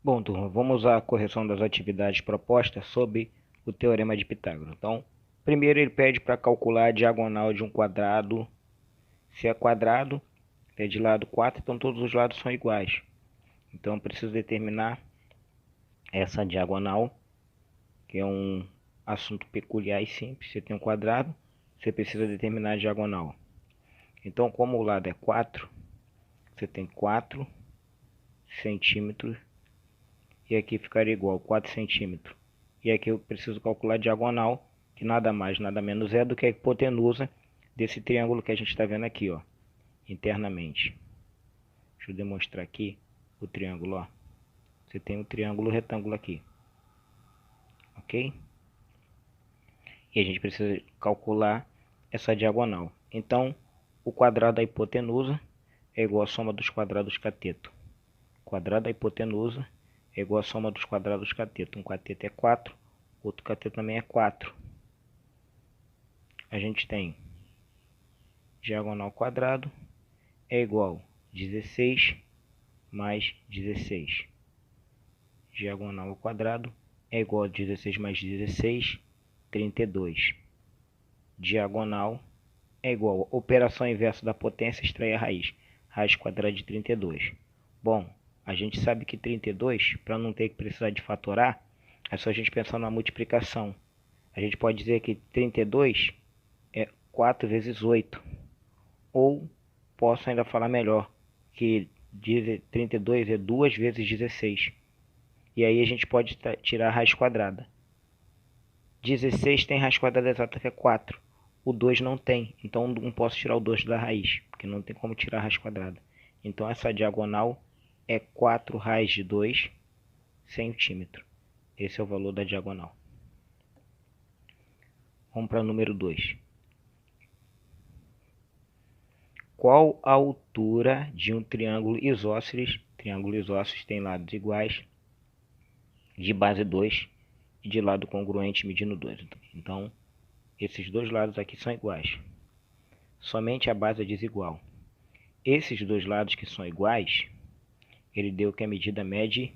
Bom, turma, vamos à correção das atividades propostas sob o Teorema de Pitágoras. Então, primeiro ele pede para calcular a diagonal de um quadrado. Se é quadrado, é de lado 4, então todos os lados são iguais. Então, eu preciso determinar essa diagonal, que é um assunto peculiar e simples. Você tem um quadrado, você precisa determinar a diagonal. Então, como o lado é 4, você tem 4 centímetros e aqui ficaria igual 4 centímetros. E aqui eu preciso calcular a diagonal, que nada mais, nada menos é do que a hipotenusa desse triângulo que a gente está vendo aqui, ó, internamente. Deixa eu demonstrar aqui o triângulo, ó. Você tem um triângulo retângulo aqui, ok? E a gente precisa calcular essa diagonal. Então, o quadrado da hipotenusa é igual à soma dos quadrados cateto. O quadrado da hipotenusa é igual à soma dos quadrados cateto. Um cateto é 4, outro cateto também é 4. A gente tem diagonal ao quadrado é igual a 16 mais 16. Diagonal ao quadrado é igual a 16 mais 16, 32. Diagonal é igual a operação inversa da potência, extrair a raiz. Raiz quadrada de 32. Bom, a gente sabe que 32, para não ter que precisar de fatorar, é só a gente pensar na multiplicação. A gente pode dizer que 32 é 4 vezes 8. Ou posso ainda falar melhor, que 32 é 2 vezes 16. E aí a gente pode tirar a raiz quadrada. 16 tem raiz quadrada exata, que é 4. O 2 não tem, então não posso tirar o 2 da raiz, porque não tem como tirar a raiz quadrada. Então essa diagonal é 4 raiz de 2 centímetros. Esse é o valor da diagonal. Vamos para o número 2. Qual a altura de um triângulo isósceles? Triângulo isósceles tem lados iguais, de base 2 e de lado congruente medindo 2. Então, esses dois lados aqui são iguais. Somente a base é desigual. Esses dois lados que são iguais, ele deu que a medida mede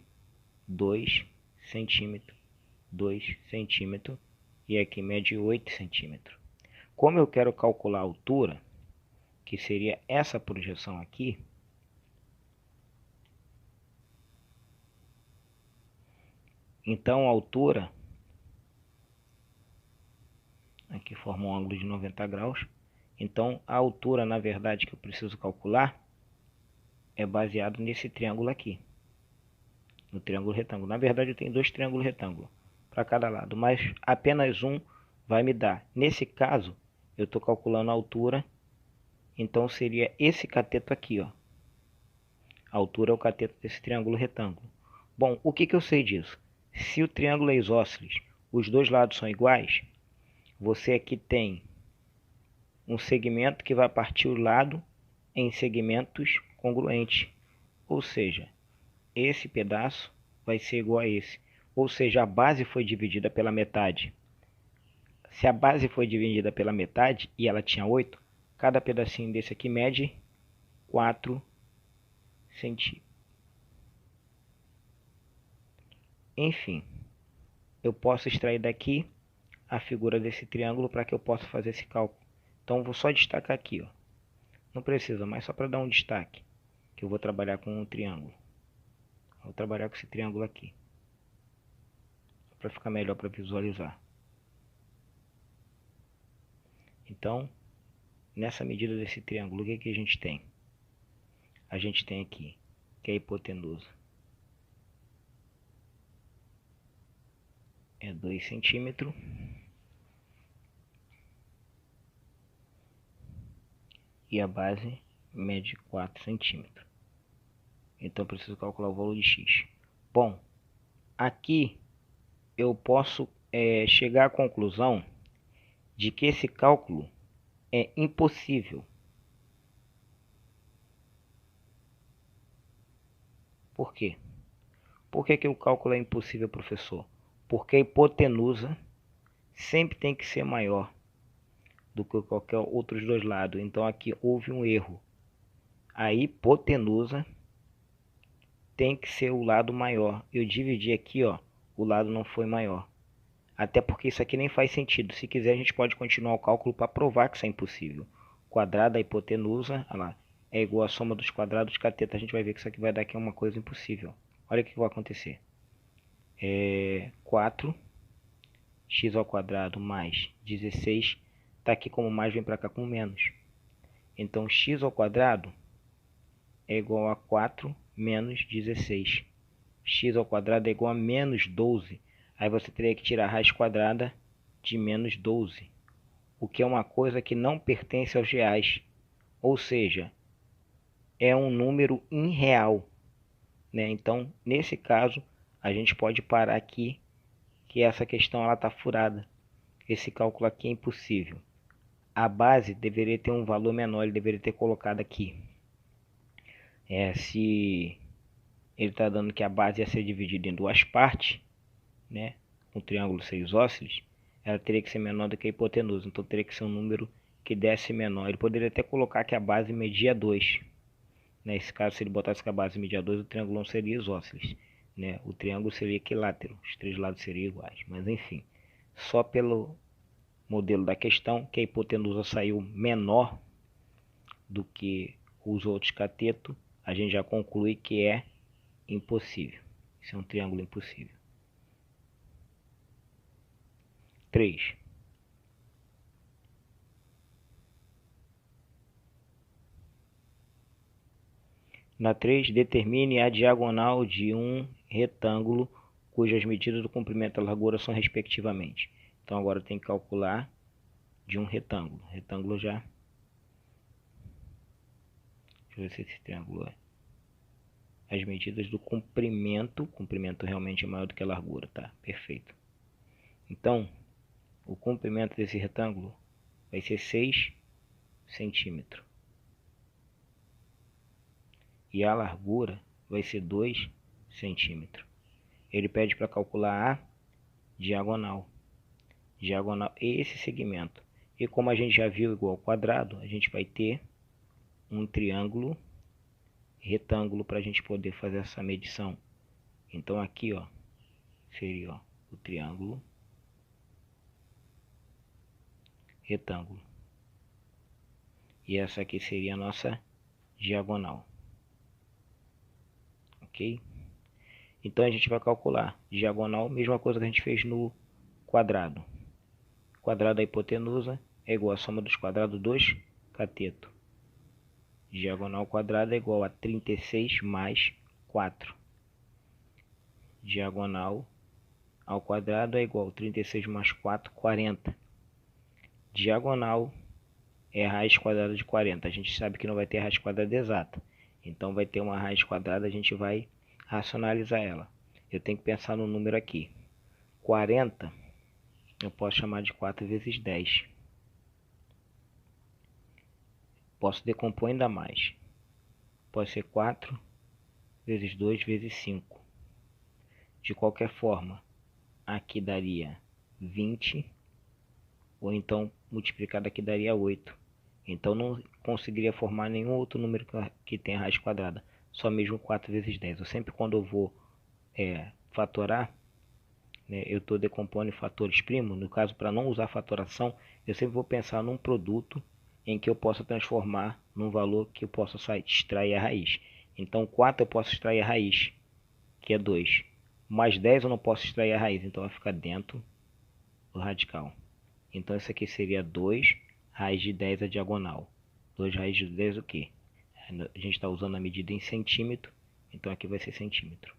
2 centímetros, 2 centímetros, e aqui mede 8 centímetros. Como eu quero calcular a altura, que seria essa projeção aqui, então a altura, aqui forma um ângulo de 90 graus, então a altura, na verdade, que eu preciso calcular é baseado nesse triângulo aqui, no triângulo retângulo. Na verdade, eu tenho dois triângulos retângulos para cada lado, mas apenas um vai me dar. Nesse caso, eu estou calculando a altura, então seria esse cateto aqui, ó. A altura é o cateto desse triângulo retângulo. Bom, o que eu sei disso? Se o triângulo é isósceles, os dois lados são iguais, você aqui tem um segmento que vai partir o lado em segmentos congruentes. Ou seja, esse pedaço vai ser igual a esse. Ou seja, a base foi dividida pela metade. Se a base foi dividida pela metade e ela tinha 8, cada pedacinho desse aqui mede 4 centímetros. Enfim, eu posso extrair daqui a figura desse triângulo para que eu possa fazer esse cálculo. Então, vou só destacar aqui, ó. Não precisa, mas só para dar um destaque, que eu vou trabalhar com um triângulo. Vou trabalhar com esse triângulo aqui, para ficar melhor para visualizar. Então, nessa medida desse triângulo, o que a gente tem? A gente tem aqui que a hipotenusa é 2 centímetros. E a base mede 4 centímetros. Então eu preciso calcular o valor de x. Bom, aqui eu posso chegar à conclusão de que esse cálculo é impossível. Por quê? Por que o cálculo é impossível, professor? Porque a hipotenusa sempre tem que ser maior do que qualquer outros dois lados. Então aqui houve um erro. A hipotenusa tem que ser o lado maior. Eu dividi aqui, ó, o lado não foi maior. Até porque isso aqui nem faz sentido. Se quiser, a gente pode continuar o cálculo para provar que isso é impossível. Quadrado da hipotenusa, olha lá, é igual à soma dos quadrados de cateto. A gente vai ver que isso aqui vai dar aqui uma coisa impossível. Olha o que vai acontecer. 4x² mais 16. Está aqui como mais, vem para cá como menos. Então, x² é igual a 4 menos 16. x² é igual a menos 12. Aí você teria que tirar a raiz quadrada de menos 12. O que é uma coisa que não pertence aos reais. Ou seja, é um número irreal, né? Então, nesse caso, a gente pode parar aqui, que essa questão está furada. Esse cálculo aqui é impossível. A base deveria ter um valor menor, ele deveria ter colocado aqui. Se ele está dando que a base ia ser dividida em duas partes, né? Um triângulo 6 isósceles, ela teria que ser menor do que a hipotenusa. Então teria que ser um número que desse menor. Ele poderia até colocar que a base media 2. Nesse caso, se ele botasse que a base media 2, o triângulo não seria isósceles, né? O triângulo seria equilátero, os três lados seriam iguais. Mas enfim, só pelo modelo da questão, que a hipotenusa saiu menor do que os outros catetos, a gente já conclui que é impossível. Isso é um triângulo impossível. 3. Na 3, determine a diagonal de um retângulo cujas medidas do comprimento e da largura são respectivamente. Então agora tem que calcular de um retângulo. Retângulo já. Deixa eu ver se esse triângulo é. As medidas do comprimento. O comprimento realmente é maior do que a largura, tá? Perfeito. Então, o comprimento desse retângulo vai ser 6 centímetros. E a largura vai ser 2 centímetros. Ele pede para calcular a diagonal. Diagonal esse segmento. E como a gente já viu igual ao quadrado, a gente vai ter um triângulo retângulo para a gente poder fazer essa medição. Então aqui, ó, seria, ó, o triângulo retângulo. E essa aqui seria a nossa diagonal. Ok? Então a gente vai calcular diagonal, mesma coisa que a gente fez no quadrado. Quadrado da hipotenusa é igual à soma dos quadrados dos catetos. Diagonal quadrada é igual a 36 mais 4. Diagonal ao quadrado é igual a 36 mais 4, 40. Diagonal é a raiz quadrada de 40. A gente sabe que não vai ter raiz quadrada exata. Então vai ter uma raiz quadrada, a gente vai racionalizar ela. Eu tenho que pensar no número aqui. 40 eu posso chamar de 4 vezes 10. Posso decompor ainda mais. Pode ser 4 vezes 2 vezes 5. De qualquer forma, aqui daria 20, ou então multiplicado aqui daria 8. Então não conseguiria formar nenhum outro número que tenha raiz quadrada, só mesmo 4 vezes 10. Eu sempre, quando eu vou fatorar, né, eu estou decompondo em fatores primos. No caso, para não usar fatoração, eu sempre vou pensar num produto em que eu possa transformar num valor que eu possa extrair a raiz. Então 4 eu posso extrair a raiz, que é 2. Mais 10 eu não posso extrair a raiz, então vai ficar dentro do radical. Então isso aqui seria 2 raiz de 10 a diagonal. 2 raiz de 10 o quê? A gente está usando a medida em centímetro, então aqui vai ser centímetro.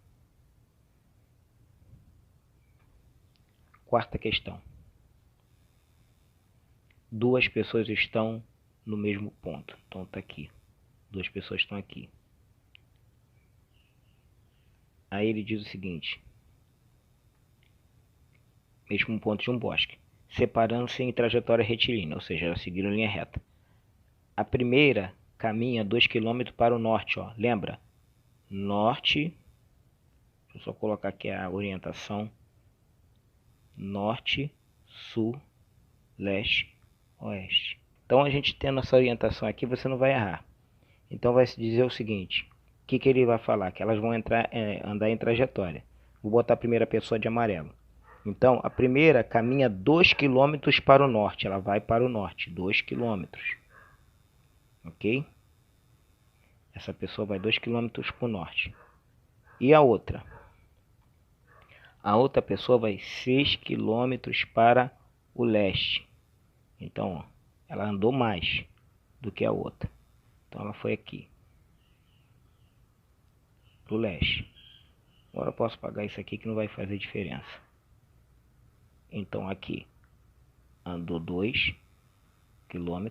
Quarta questão. Duas pessoas estão no mesmo ponto. Então está aqui. Duas pessoas estão aqui. Aí ele diz o seguinte. Mesmo ponto de um bosque. Separando-se em trajetória retilínea, ou seja, elas seguiram linha reta. A primeira caminha 2 km para o norte, ó. Lembra? Norte. Deixa eu só colocar aqui a orientação. Norte, sul, leste, oeste. Então a gente tendo essa orientação aqui, você não vai errar. Então vai se dizer o seguinte: que ele vai falar? Que elas vão andar em trajetória. Vou botar a primeira pessoa de amarelo. Então, a primeira caminha 2 km para o norte. Ela vai para o norte, 2 km. Ok? Essa pessoa vai 2 km para o norte. E a outra? A outra pessoa vai 6 km para o leste. Então, ó, ela andou mais do que a outra. Então, ela foi aqui, para o leste. Agora eu posso apagar isso aqui que não vai fazer diferença. Então, aqui, andou 2 km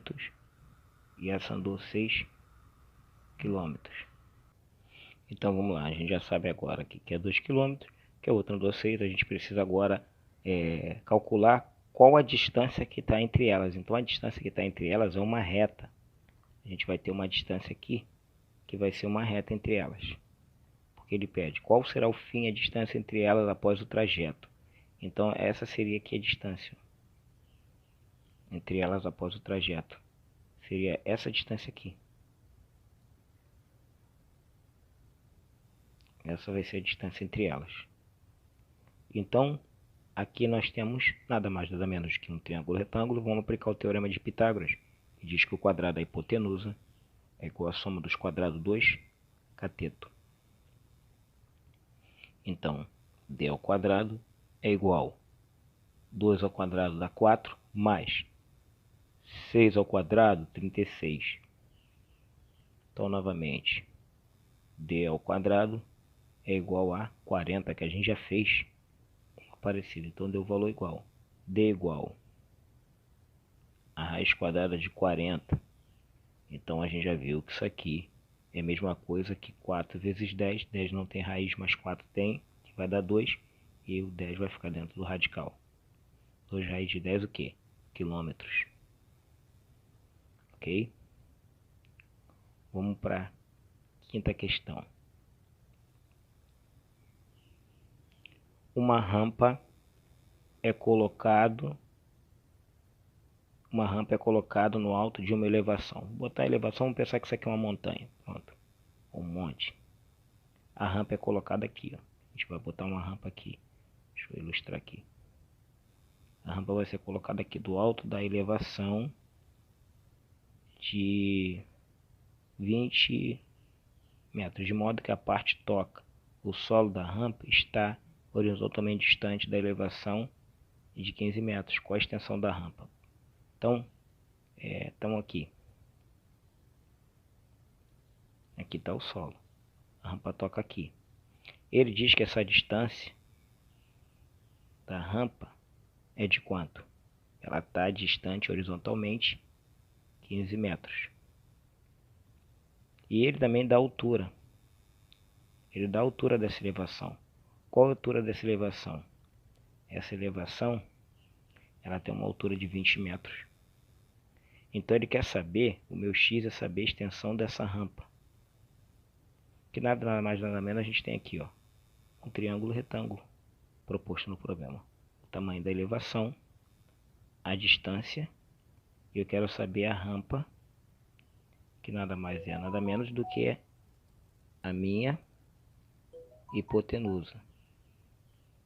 e essa andou 6 km. Então, vamos lá. A gente já sabe agora que é 2 km, que a outra andou 6. A gente precisa agora calcular qual a distância que está entre elas. Então, a distância que está entre elas é uma reta. A gente vai ter uma distância aqui que vai ser uma reta entre elas. Porque ele pede qual será o fim, a distância entre elas após o trajeto. Então, essa seria aqui a distância entre elas após o trajeto. Seria essa distância aqui. Essa vai ser a distância entre elas. Então, aqui nós temos nada mais nada menos que um triângulo retângulo. Vamos aplicar o teorema de Pitágoras, que diz que o quadrado da hipotenusa é igual à soma dos quadrados 2 cateto. Então, d ao quadrado é igual 2 ao quadrado dá 4, mais 6 ao quadrado, 36. Então, novamente, d ao quadrado é igual a 40, que a gente já fez parecido. Então, deu o valor igual. D igual a raiz quadrada de 40. Então, a gente já viu que isso aqui é a mesma coisa que 4 vezes 10. 10 não tem raiz, mas 4 tem, que vai dar 2. E o 10 vai ficar dentro do radical. 2 raiz de 10 o quê? Quilômetros. Ok? Vamos para a quinta questão. Uma rampa é colocado no alto de uma elevação. Vou botar a elevação, vamos pensar que isso aqui é uma montanha. Pronto. Um monte. A rampa é colocada aqui, ó. A gente vai botar uma rampa aqui. Deixa eu ilustrar aqui. A rampa vai ser colocada aqui do alto da elevação de 20 metros, de modo que a parte toca o solo da rampa está horizontalmente distante da elevação de 15 metros. Qual a extensão da rampa? Então, estamos aqui. Aqui está o solo. A rampa toca aqui. Ele diz que essa distância da rampa é de quanto? Ela está distante horizontalmente 15 metros. E ele também dá a altura. Ele dá a altura dessa elevação. Qual a altura dessa elevação? Essa elevação, ela tem uma altura de 20 metros. Então ele quer saber, o meu x é saber a extensão dessa rampa. Que nada mais nada menos a gente tem aqui, ó, um triângulo retângulo proposto no problema. O tamanho da elevação, a distância, e eu quero saber a rampa, que nada mais é nada menos do que a minha hipotenusa.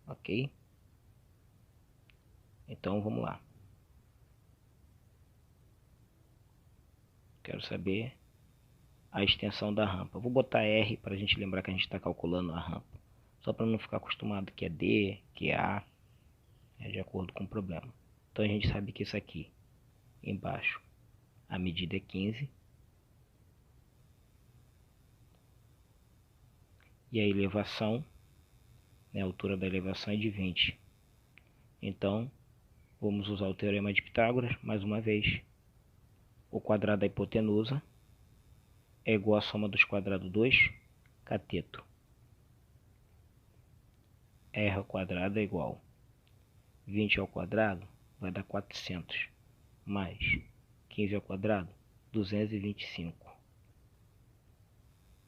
Ok? Então vamos lá. Quero saber a extensão da rampa. Vou botar R para a gente lembrar que a gente está calculando a rampa. Só para não ficar acostumado que é D, que é A, de acordo com o problema. Então a gente sabe que isso aqui, embaixo, a medida é 15. E a elevação, a altura da elevação é de 20. Então, vamos usar o teorema de Pitágoras, mais uma vez. O quadrado da hipotenusa é igual à soma dos quadrados 2 cateto. R ao quadrado é igual 20 ao quadrado vai dar 400, mais 15 ao quadrado, 225.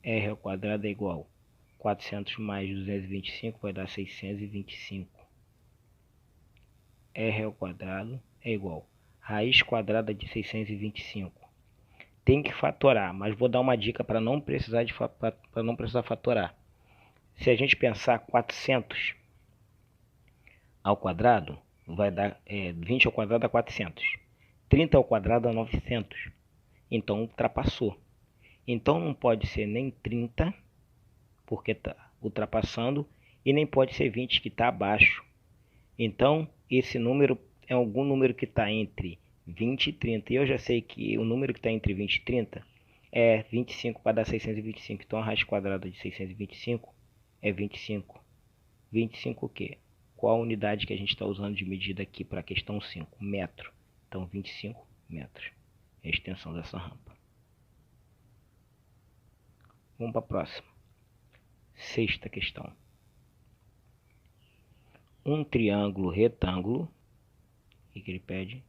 R ao quadrado é igual 400 mais 225 vai dar 625. R ao quadrado é igual raiz quadrada de 625. tem que fatorar, mas vou dar uma dica para não precisar fatorar. Se a gente pensar 400 ao quadrado, vai dar 20 ao quadrado dá 400. 30 ao quadrado dá 900. Então ultrapassou. Então não pode ser nem 30, porque está ultrapassando, e nem pode ser 20, que está abaixo. Então esse número é algum número que está entre 20 e 30. E eu já sei que o número que está entre 20 e 30 é 25 para dar 625. Então a raiz quadrada de 625 é 25. 25 o quê? Qual a unidade que a gente está usando de medida aqui para a questão 5? Metro. Então 25 metros é a extensão dessa rampa. Vamos para a próxima. Sexta questão. Um triângulo retângulo. O que ele pede?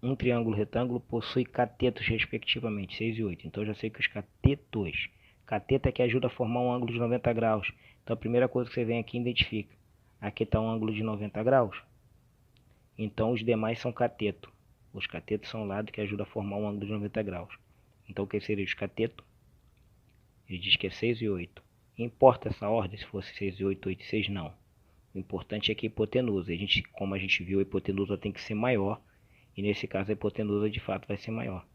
Um triângulo retângulo possui catetos respectivamente, 6 e 8. Então eu já sei que os catetos. Cateto é que ajuda a formar um ângulo de 90 graus. Então a primeira coisa que você vem aqui identifica. Aqui está um ângulo de 90 graus. Então os demais são cateto. Os catetos são o lado que ajuda a formar um ângulo de 90 graus. Então o que seria os catetos? Ele diz que é 6 e 8. Importa essa ordem se fosse 6 e 8, 8 e 6? Não. O importante é que a hipotenusa. Como a gente viu, a hipotenusa tem que ser maior. E nesse caso a hipotenusa de fato vai ser maior.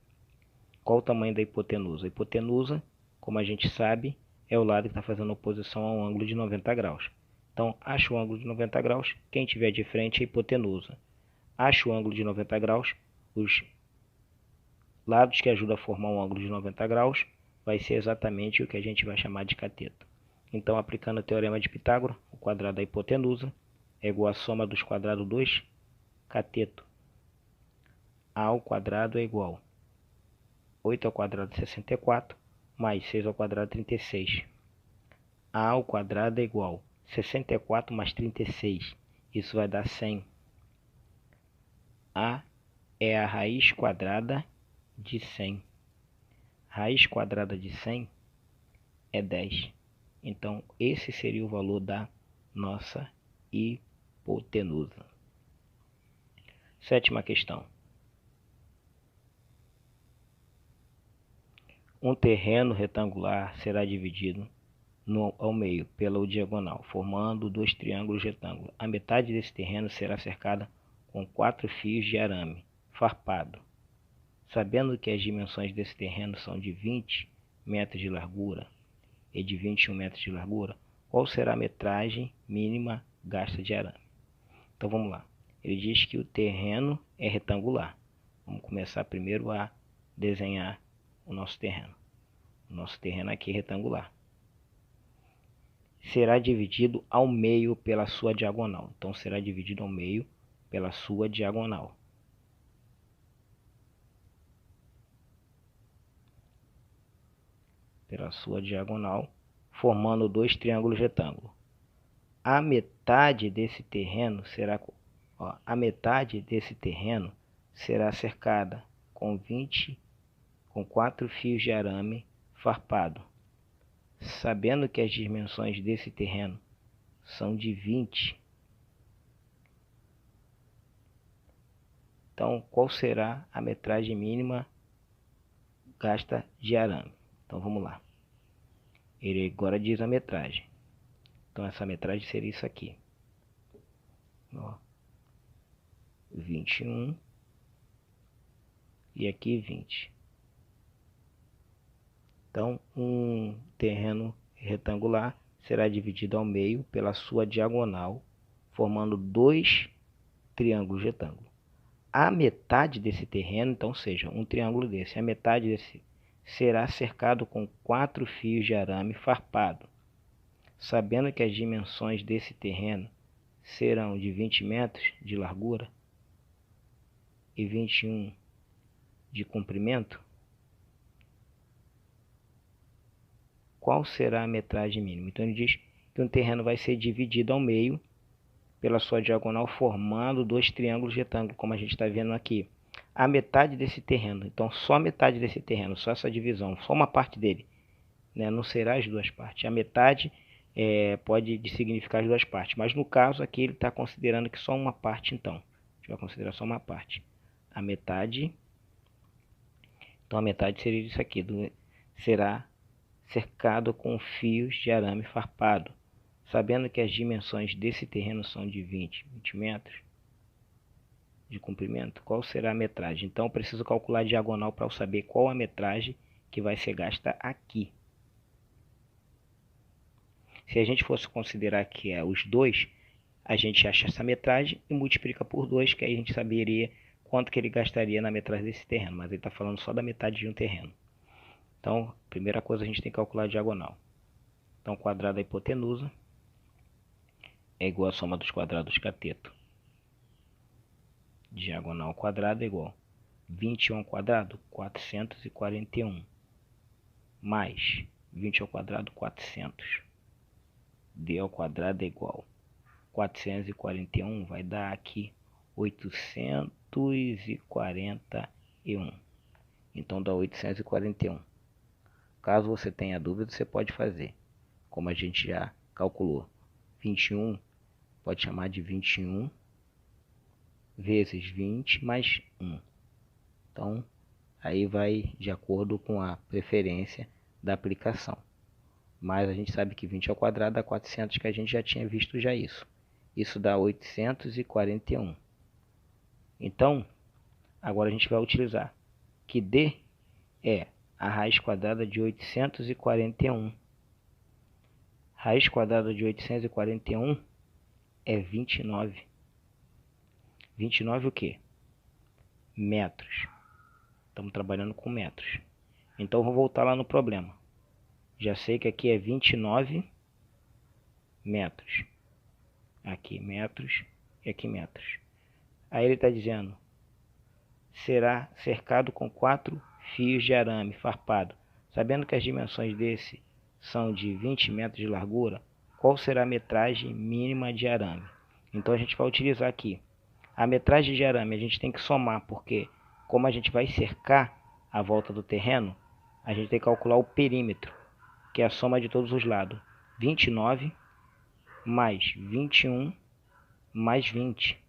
Qual o tamanho da hipotenusa? A hipotenusa, como a gente sabe, é o lado que está fazendo oposição ao ângulo de 90 graus. Então, acha o ângulo de 90 graus, quem tiver de frente é a hipotenusa. Acha o ângulo de 90 graus, os lados que ajudam a formar um ângulo de 90 graus vai ser exatamente o que a gente vai chamar de cateto. Então, aplicando o teorema de Pitágoras, o quadrado da hipotenusa é igual à soma dos quadrados dos cateto. A ao quadrado é igual a 8 ao quadrado 64, mais 6 ao quadrado 36. A ao quadrado é igual a 64 mais 36. Isso vai dar 100. A é a raiz quadrada de 100. Raiz quadrada de 100 é 10. Então, esse seria o valor da nossa hipotenusa. Sétima questão. Um terreno retangular será dividido ao meio pela diagonal, formando dois triângulos retângulos. A metade desse terreno será cercada com 4 fios de arame farpado. Sabendo que as dimensões desse terreno são de 20 metros de largura e de 21 metros de largura, qual será a metragem mínima gasta de arame? Então vamos lá. Ele diz que o terreno é retangular. Vamos começar primeiro a desenhar o nosso terreno. O nosso terreno aqui é retangular. Será dividido ao meio pela sua diagonal. Então será dividido ao meio pela sua diagonal. Pela sua diagonal, formando dois triângulos retângulos. A metade desse terreno será cercada com 4 fios de arame farpado. Sabendo que as dimensões desse terreno são de 20, então qual será a metragem mínima gasta de arame? Então vamos lá. Ele agora diz a metragem. Então essa metragem seria isso aqui. 21 e aqui 20. Então um terreno retangular será dividido ao meio pela sua diagonal, formando dois triângulos retângulos. A metade desse terreno, então seja um triângulo desse, a metade desse será cercado com 4 fios de arame farpado. Sabendo que as dimensões desse terreno serão de 20 metros de largura e 21 de comprimento, qual será a metragem mínima? Então ele diz que um terreno vai ser dividido ao meio pela sua diagonal, formando dois triângulos retângulos, como a gente está vendo aqui. A metade desse terreno, então só a metade desse terreno, só essa divisão, só uma parte dele, né? Não será as duas partes. A metade pode significar as duas partes, mas no caso aqui ele está considerando que só uma parte, então. A gente vai considerar só uma parte. A metade Então a metade seria isso aqui, será cercado com fios de arame farpado. Sabendo que as dimensões desse terreno são de 20 metros de comprimento, qual será a metragem? Então eu preciso calcular a diagonal para eu saber qual a metragem que vai ser gasta aqui. Se a gente fosse considerar que é os dois, a gente acha essa metragem e multiplica por 2, que aí a gente saberia quanto que ele gastaria na metragem desse terreno. Mas ele está falando só da metade de um terreno. Então, primeira coisa, a gente tem que calcular a diagonal. Então, quadrado da hipotenusa é igual à soma dos quadrados do cateto. Diagonal ao quadrado é igual 21 ao quadrado, 441. Mais 20 ao quadrado, 400. D ao quadrado é igual 441, vai dar aqui 841. Então dá 841. Caso você tenha dúvida, você pode fazer. Como a gente já calculou, 21 pode chamar de 21 vezes 20 mais 1. Então, aí vai de acordo com a preferência da aplicação. Mas a gente sabe que 20 ao quadrado dá 400, que a gente já tinha visto já isso. Isso dá 841. Então, agora a gente vai utilizar que D é a raiz quadrada de 841. Raiz quadrada de 841 é 29. 29 o quê? Metros. Estamos trabalhando com metros. Então vou voltar lá no problema. Já sei que aqui é 29 metros. Aqui metros e aqui metros. Aí ele está dizendo, será cercado com 4 fios de arame farpado. Sabendo que as dimensões desse são de 20 metros de largura, qual será a metragem mínima de arame? Então a gente vai utilizar aqui. A metragem de arame a gente tem que somar, porque como a gente vai cercar a volta do terreno, a gente tem que calcular o perímetro, que é a soma de todos os lados. 29 mais 21 mais 20.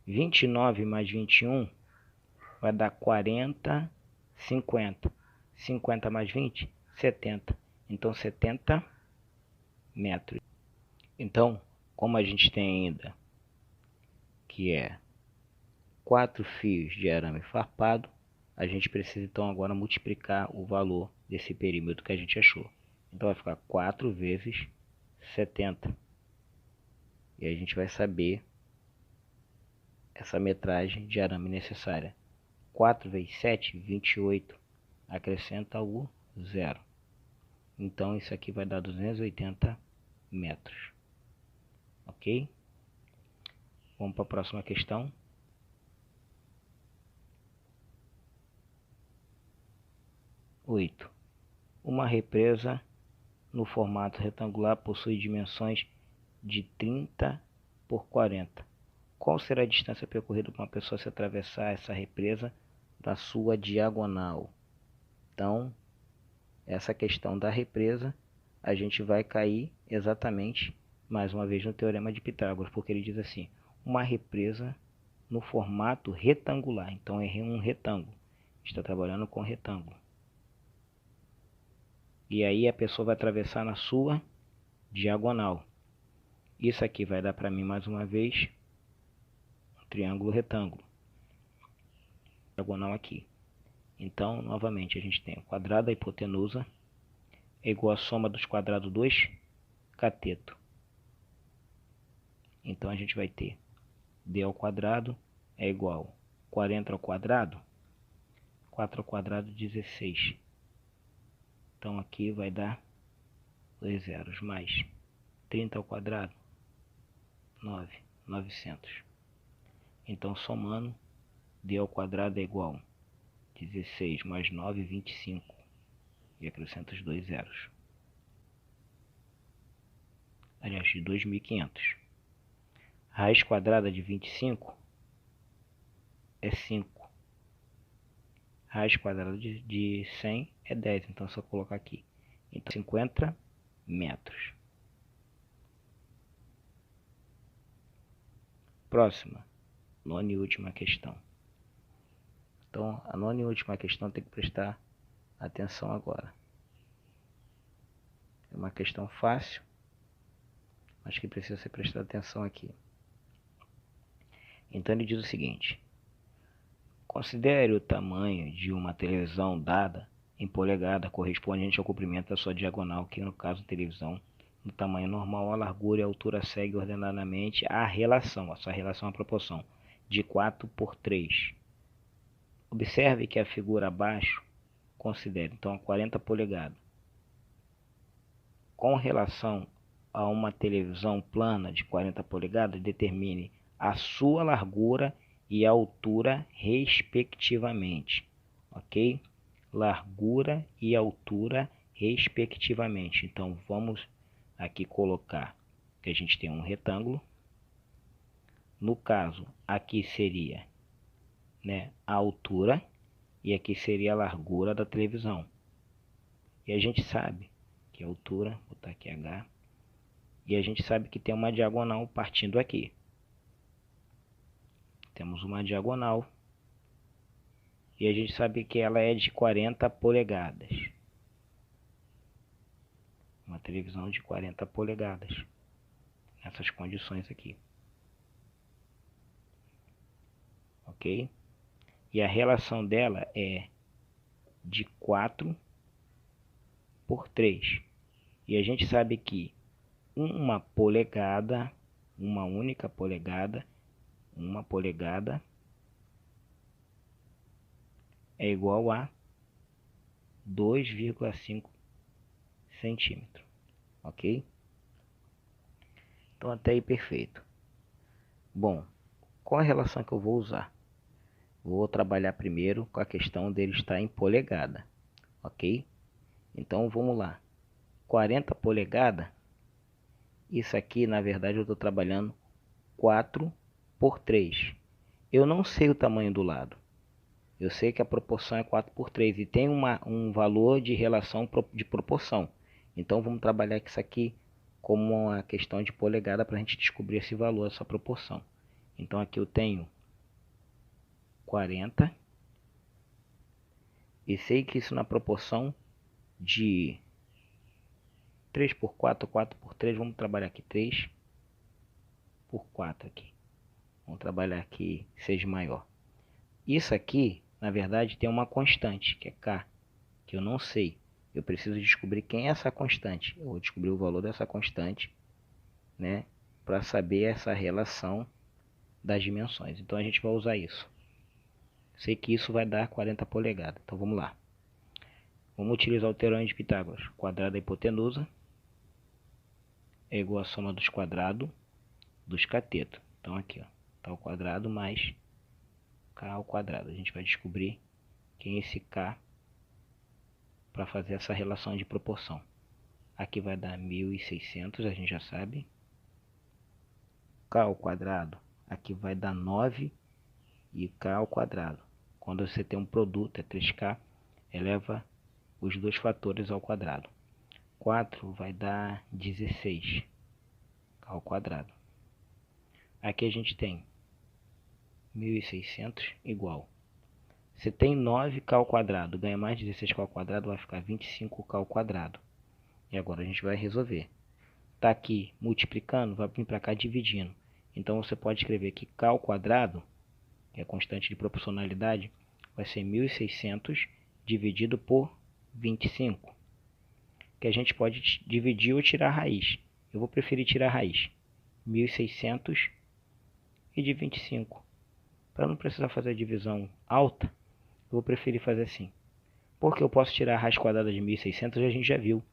29 mais 21 vai dar 40, 50. 50 mais 20, 70. Então 70 metros. Então, como a gente tem ainda que é 4 fios de arame farpado, a gente precisa então agora multiplicar o valor desse perímetro que a gente achou. Então vai ficar 4 vezes 70. E a gente vai saber essa metragem de arame necessária. 4 vezes 7, 28. Acrescenta o 0. Então isso aqui vai dar 280 metros. Ok? Vamos para a próxima questão. 8. Uma represa no formato retangular possui dimensões de 30 por 40. Qual será a distância percorrida por uma pessoa se atravessar essa represa da sua diagonal? Então, essa questão da represa, a gente vai cair exatamente, mais uma vez, no Teorema de Pitágoras, porque ele diz assim, uma represa no formato retangular. Então, é um retângulo. Está trabalhando com retângulo. E aí a pessoa vai atravessar na sua diagonal. Isso aqui vai dar para mim, mais uma vez, um triângulo retângulo. Diagonal aqui. Então, novamente, a gente tem o quadrado da hipotenusa é igual à soma dos quadrados dos cateto. Então, a gente vai ter D ao quadrado é igual a 40 ao quadrado, 4 ao quadrado, 16. Então, aqui vai dar 2 zeros, mais 30 ao quadrado, 900. Então, somando, D ao quadrado é igual a 16 mais 9, 25. E acrescenta os 2 zeros. Aliás, de 2.500. Raiz quadrada de 25 é 5. Raiz quadrada de 100 é 10. Então, é só colocar aqui. Então, 50 metros. Próxima. Nona e última questão. Então, a nona e última questão tem que prestar atenção agora. É uma questão fácil, mas que precisa ser prestada atenção aqui. Então ele diz o seguinte: considere o tamanho de uma televisão dada em polegada correspondente ao comprimento da sua diagonal, que no caso televisão, no tamanho normal, a largura e a altura seguem ordenadamente a relação, essa relação é a proporção, de 4:3. Observe que a figura abaixo considere então a 40 polegadas. Com relação a uma televisão plana de 40 polegadas, determine a sua largura e a altura respectivamente, ok? Largura e altura respectivamente. Então vamos aqui colocar que a gente tem um retângulo. No caso, aqui seria, né, a altura e aqui seria a largura da televisão. E a gente sabe que a altura, vou botar aqui H, e a gente sabe que tem uma diagonal partindo aqui. Temos uma diagonal e a gente sabe que ela é de 40 polegadas. Uma televisão de 40 polegadas, nessas condições aqui. Ok? E a relação dela é de 4:3. E a gente sabe que uma polegada, uma única polegada, uma polegada é igual a 2,5 centímetros, ok? Então até aí perfeito. Bom, qual a relação que eu vou usar? Vou trabalhar primeiro com a questão dele estar em polegada, ok? Então vamos lá. 40 polegadas, isso aqui na verdade eu estou trabalhando 4:3. Eu não sei o tamanho do lado. Eu sei que a proporção é 4:3 e tem um valor de relação de proporção. Então vamos trabalhar isso aqui como uma questão de polegada para a gente descobrir esse valor, essa proporção. Então aqui eu tenho 40 e sei que isso na proporção de 3:4, 4:3, vamos trabalhar aqui 3:4 aqui. Vamos trabalhar aqui, seja maior. Isso aqui, na verdade, tem uma constante, que é K, que eu não sei. Eu preciso descobrir quem é essa constante. Eu vou descobrir o valor dessa constante, né, para saber essa relação das dimensões. Então a gente vai usar isso. Sei que isso vai dar 40 polegadas. Então vamos lá. Vamos utilizar o teorema de Pitágoras. Quadrado da hipotenusa é igual à soma dos quadrados dos catetos. Então aqui, ó, tá ao quadrado mais K ao quadrado. A gente vai descobrir quem é esse K para fazer essa relação de proporção. Aqui vai dar 1.600, a gente já sabe. K ao quadrado, aqui vai dar 9 e K ao quadrado. Quando você tem um produto, é 3K, eleva os dois fatores ao quadrado. 4 vai dar 16 K ao quadrado. Aqui a gente tem 1.600 igual. Você tem 9K ao quadrado, ganha mais 16K ao quadrado, vai ficar 25K ao quadrado. E agora a gente vai resolver. Está aqui multiplicando, vai vir para cá dividindo. Então você pode escrever que K ao quadrado, que é a constante de proporcionalidade, vai ser 1.600 dividido por 25. Que a gente pode dividir ou tirar a raiz. Eu vou preferir tirar a raiz. 1.600 e de 25. Para não precisar fazer a divisão alta, eu vou preferir fazer assim. Porque eu posso tirar a raiz quadrada de 1.600, a gente já viu.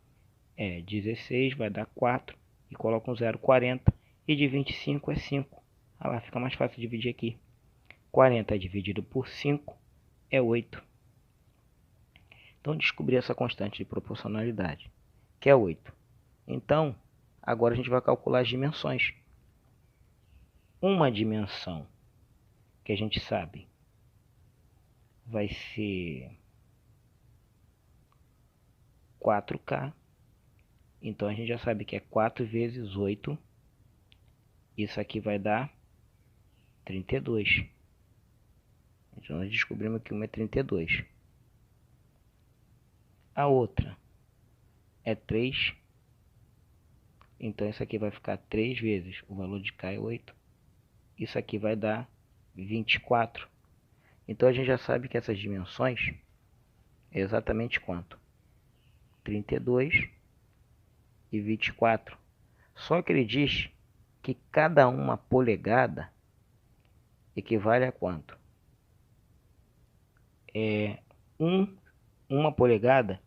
É 16, vai dar 4, e coloca um 0, 40, e de 25 é 5. Ah lá, fica mais fácil dividir aqui. 40 dividido por 5 é 8. Então descobri essa constante de proporcionalidade, que é 8. Então, agora a gente vai calcular as dimensões. Uma dimensão que a gente sabe vai ser 4K. Então a gente já sabe que é 4 vezes 8. Isso aqui vai dar 32. Então nós descobrimos que uma é 32. A outra é 3. Então isso aqui vai ficar 3 vezes o valor de K é 8. Isso aqui vai dar 24. Então a gente já sabe que essas dimensões é exatamente quanto? 32 e 24. Só que ele diz que cada uma polegada equivale a quanto? Uma polegada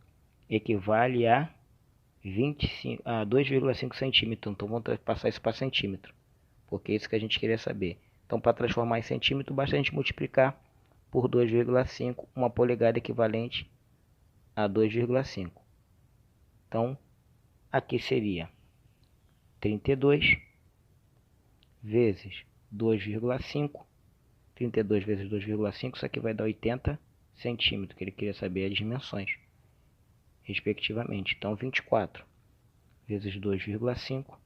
equivale a 2,5 centímetros. Então vamos passar isso para centímetro, porque é isso que a gente queria saber. Então, para transformar em centímetro, basta a gente multiplicar por 2,5, uma polegada equivalente a 2,5. Então, aqui seria 32 vezes 2,5. 32 vezes 2,5, isso aqui vai dar 80 centímetros, que ele queria saber as dimensões, respectivamente. Então, 24 vezes 2,5,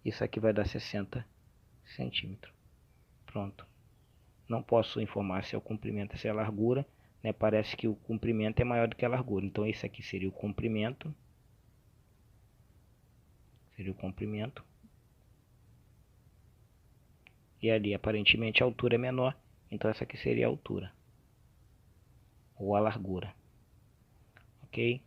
isso aqui vai dar 60 centímetros. Pronto. Não posso informar se é o comprimento ou se é a largura, né? Parece que o comprimento é maior do que a largura. Então, esse aqui seria o comprimento. E ali, aparentemente, a altura é menor. Então, essa aqui seria a altura. Ou a largura. Ok?